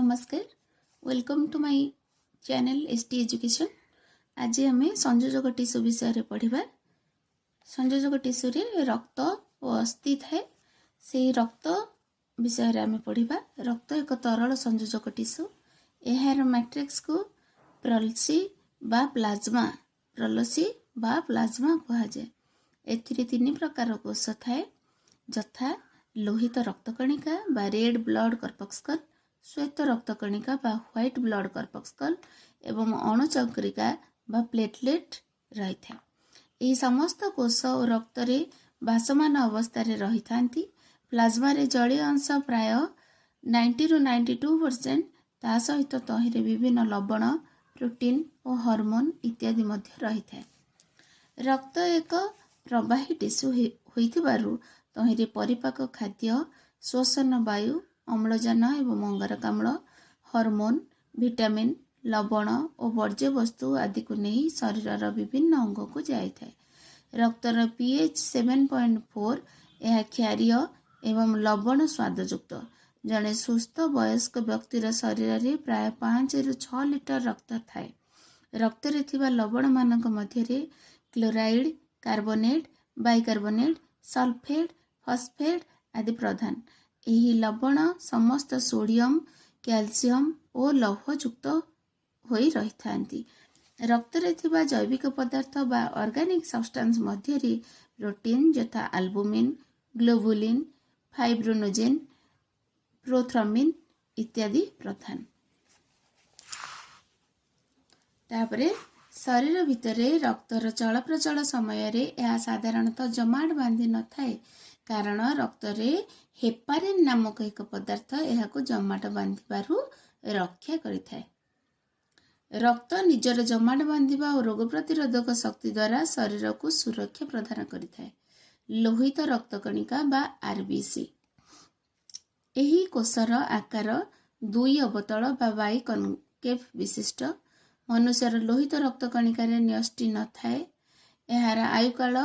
नमस्कार, welcome to my channel ST education. आज आम संयोजक टिश्यू विषय पढ़ा। संयोजक टिश्यू रे रक्त और अस्थि थाए, से रक्त विषय आम पढ़ा। रक्त एक तरल संयोजक टिश्यू। यार मैट्रिक्स को प्रलसी बा प्लाज्मा कहुए। एथिरे तीन प्रकार कोष थाए, यथा लोहित रक्तकणिका बा रेड ब्लड कर्पस्कल, श्वेत रक्तकणिका बा व्हाइट ब्लड कर्पस्कल एवं अणुचक्रिका बा प्लेटलेट रही था। यह समस्त कोष और रक्त रे भासमान अवस्था रही थांती। प्लाज्मा रे जलीय अंश प्राय 90 ରୁ 92%। ता सहित तहिरे विभिन्न लवण, प्रोटीन और हार्मोन इत्यादि मध्य रही था। रक्त एक प्रवाही टिश्यू होइथिबारु तहिरे परिपाक खाद्य, श्वसन वायु, अम्लजान एवं अंगारकाम्ल, हार्मोन, विटामिन, लवण और वर्ज्य वस्तु आदि को नहीं शरीर विभिन्न अंग को जाए। रक्तर पीएच 7.4 यह क्षारीय एवं लवण स्वादयुक्त। जड़े सुस्थ वयस्क व्यक्तिर शरीर में प्राय 5 ରୁ 6 लिटर रक्त थाए। रक्त रे थिबा लवण मानक मध्यरे chloride, carbonate, bicarbonate, sulphate, phosphate आदि प्रधान। यही लवण समस्त सोडियम, कैल्शियम और लौहयुक्त होई रही थांती। रक्त रे थिबा जैविक पदार्थ बा ऑर्गेनिक सब्सटेंस मध्यरे प्रोटीन यथा अल्बुमिन, ग्लोबुलिन, फाइब्रोनोजेन, प्रोथ्रमिन इत्यादि प्रधान। तापरे शरीर भितरे रक्तर चल प्रचल समय रे यह साधारणतः जमाट बांधि न थाए, कारण रक्त रे हेपारिन नामक एक पदार्थ यह जमाट बांधिबारु रक्षा करिथाए। रक्त निजर जमाट बांधिबा और रोग प्रतिरोधक शक्ति द्वारा शरीर को सुरक्षा प्रदान करिथाए। लोहित रक्तकणिका बा आरबीसी। एही कोषर आकार 2 अवतल बा बाई कनकेव विशिष्ट। मनुष्यर लोहित रक्तकणिका न्यष्टि न थाए। यार आयुकाल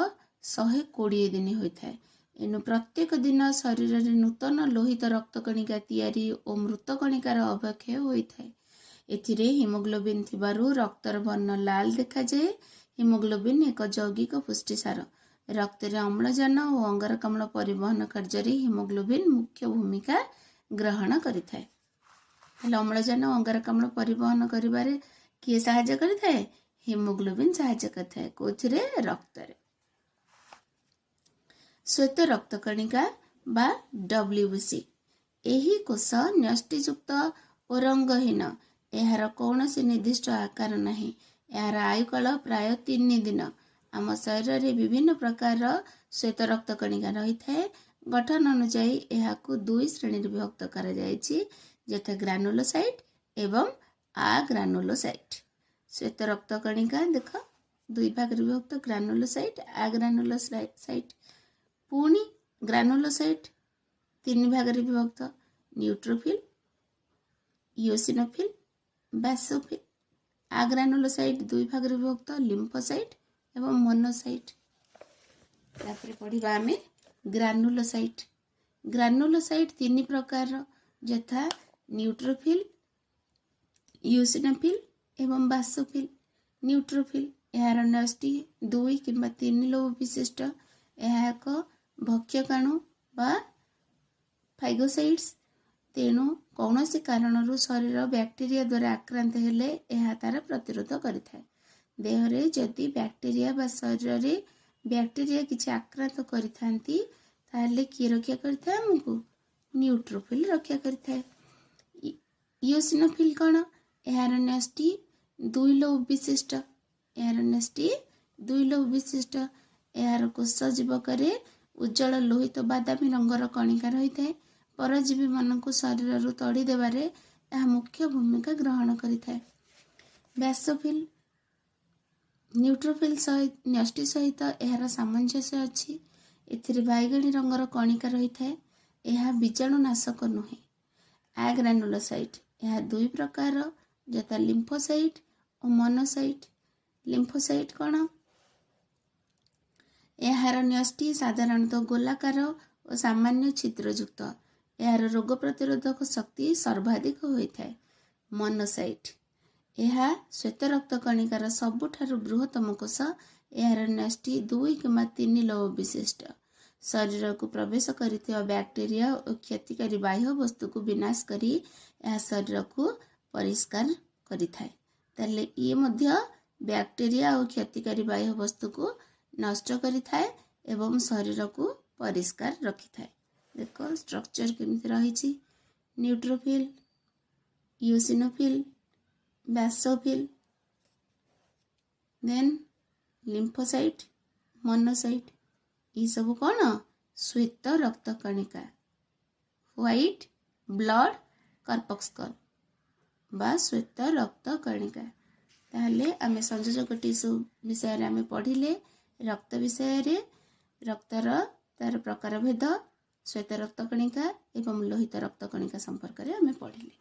120 दिन होता है। एनु प्रत्येक दिन शरीर में नूतन लोहित रक्तकणिका तैयारी और मृतकणिकार अवक्षय होता है। एथिरे हिमोग्लोबिन थिबारु रक्तर वर्ण लाल देखा जाए। हिमोग्लोबिन एक जौगिक पुष्टिसार। रक्त रे अम्लजान और अंगारकाम्ल परिवहन कार्य रे हिमोग्लोबिन मुख्य भूमिका ग्रहण करिथाए। अम्लजान और अंगारकाम्ल परिवहन करिबारे किए सहायता करिथाए? हिमोग्लोबिन सहायता करिथाए। कोथिरे? रक्त रे। श्वेत रक्तकणिका बा डब्ल्यूबीसी। एही कोष न्यष्टियुक्त और रंगहीन। यार कौनसी निर्दिष्ट आकार नहीं। यार आयुकाल प्राय 3 दिन। आम शरीर में विभिन्न प्रकार श्वेत रक्तकणिका रही है। गठन अनुसार यह 2 श्रेणी विभक्त करा जायछि, यथा ग्रानुलोसाइट एवं आग्रानुलोसाइट। श्वेत रक्तकणिका देख 2 भाग विभक्त, ग्रानुलोसाइट, आग्रानुलोसाइट। पुणी ग्रानुलोसाइट 3 भाग विभक्त, न्यूट्रोफिल, इओसिनोफिल, बेसोफिल। आग्रानुलोसाइट 2 भाग विभक्त, लिम्फोसाइट एवं मोनोसाइट। तापर पढ़िबा आमे ग्रानुलोसाइट। ग्रानुलोसाइट 3 प्रकार, यथा न्यूट्रोफिल, इओसिनोफिल एवं बेसोफिल। न्यूट्रोफिल यार न्यष्टि 2 किंबा 3 लोब विशिष्ट। यह एक भक्ष्यकाणु बा फाइगोसाइट्स। तेणु कौनसी कारणरू शरीर बैक्टेरिया द्वारा आक्रांत हेले यह तार प्रतिरोध करिथाए। देहरे जदि बैक्टेरिया बा शरीर रे बैक्टेरिया किछि आक्रांत करिथांती, ताहले कि रक्षा करिथाए? हमकु न्यूट्रोफिल रक्षा करिथाए। इओसिनोफिल कौन? यार न्यष्टि 2 लोब विशिष्ट। यार न्यष्टि 2 लोब विशिष्ट। यार कोष जीवकरे उज्जवल लोहित बादामी रंगर कणिका रही है। परजीवी मानक शरीर तड़ी देवारे यह मुख्य भूमिका ग्रहण करिथाए। बेसोफिल न्यूट्रोफिल सहित न्यष्टि सहित यार सामंजस्य अच्छी। एथिरे बैगणी रंगर कणिका रही है। यह बीजाणुनाशक नुहे। आग्रानुलोसाइट यह 2 प्रकार, यथा लिम्फोसाइट और मोनोसाइट। लिम्फोसाइट कौन? यार न्यष्टि साधारणतः गोलाकार और सामान्य छिद्रयुक्त। यार रोग प्रतिरोधक शक्ति सर्वाधिक होता है। मोनोसाइट यह श्वेत रक्त कणिकार सबुठारु बृहत्तम कोष। यार न्यष्टि 2 किंवा 3 लोब विशिष्ट। शरीर को प्रवेश करिଥିବା बैक्टेरिया और क्षतिकारी बाह्य वस्तु को विनाश करी यह शरीर को परिष्कार करिथाए। ताले ये मध्य बैक्टेरिया और क्षतिकारी बाह्य वस्तु को नष्ट करिथाए एवं शरीर को परिष्कार रखिथाए। देखो स्ट्रक्चर केमिति रहिछि। Neutrophil, eosinophil, basophil, then lymphocyte, monocyte. ये सब कौन? श्वेत रक्त कणिका, व्हाइट ब्लड कर्पस्कल बा श्वेत रक्त कणिका। ताहले आमे संयोजक टिश्यू विषय आमे पढ़िले। रक्त विषय रे रक्तर तार प्रकार भेद, श्वेत रक्त कणिका एवं लोहित रक्त कणिका संपर्क में आमे पढ़िले।